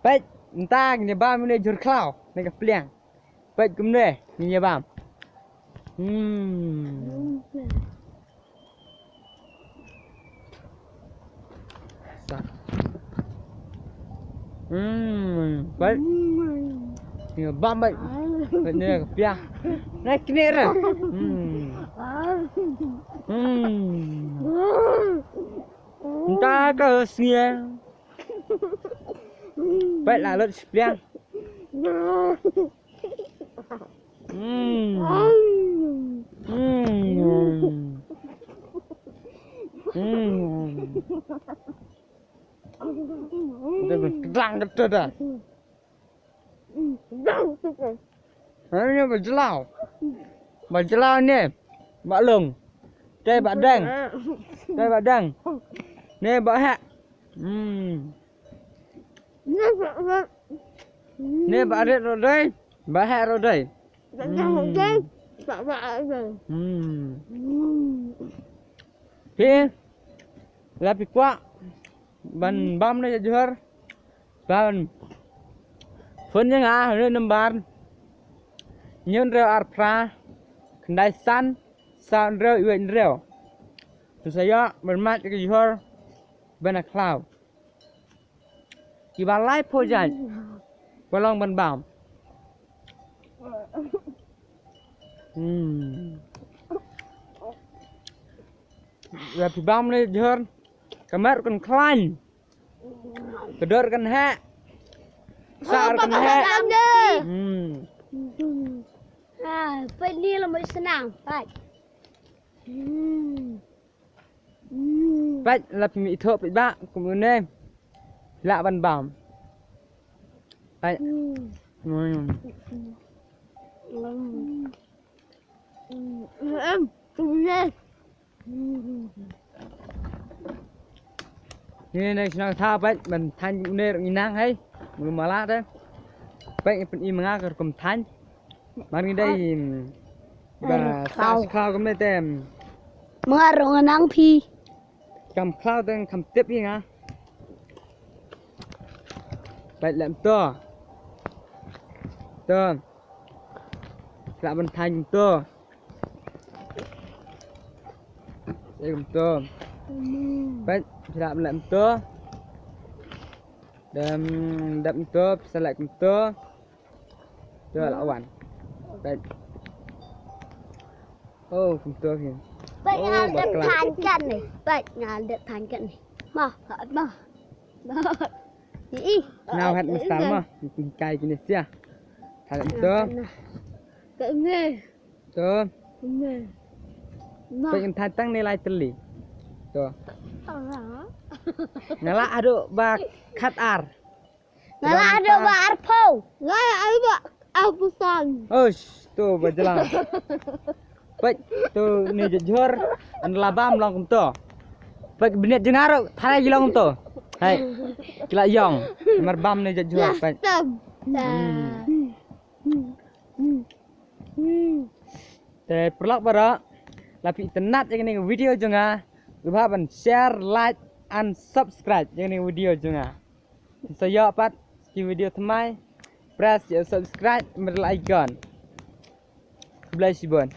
Baik, entah ni bam ni jur klau, ni ke peliang. Baik kemne ni bam. Baik. Ni bam baik. Baik ni ke peliang. Naik ni re. Entah ke siang. Baik lah lot peliang. Kedang kata dah. Ini berjelau. Berjelau ni. Bak long. Teh bak dang. Teh bak dang. Ni bak hak. Ni bak arit rodai. Bak hak rodai. Pi. Lapi kuak. Ban bam ni juhur. Ban. Phun yang ni nembar. Nyun reo arpra. Kendai san. San reo iwen reo. Tu saya bermat ke juhur. Bana klau. Kiba lai pojan. Balong ban bam. Lapi bam ni juhur. Kamar kan klan. Kedor kan hak. Sar kan hak. Ni lebih senang. Baik. Baik, lapi mi thok pi bak kemudian lak ban bam. Baik. Ni nak senang tha baik ban than ni nang hai. Belum malah dah. Baik pen i mengaker kum than. Mari đây và sao khao cái mấy tem Mengarung nang pi. cầm khao tên cầm tiếp đi nha. Vậy làm to. To. Làm bên thành to. Đây cầm to. Vậy làm to. Đâm to, sẽ lại cầm to. To là hoàn. Vậy. Oh, cầm to kìa. Baik ngadep tangan nih. Baik ngadep tangan nih. Mah, mah. Ih. Nào hạt một sáng mà, mình cài cái này xia. Thằng tơ. Cái nghề. Tơ. Nghề. Pengen tantang nilai teli. Tuh. Ngala ado ba khat ar. Ngala ado ba arpau. Ngala ado ba apusan. Tuh berjalan. Baik, tu ni jujur an labam long to. Baik benet jengaro, thalai gilong to. Hai. Kila yong, marbam ni jujur baik. Te perlak bara lapi tenat yang ni video jonga. Lupa ban share, like and subscribe yang ni video jonga. Saya pat di video temai. Press subscribe, bel icon. Bless you bon.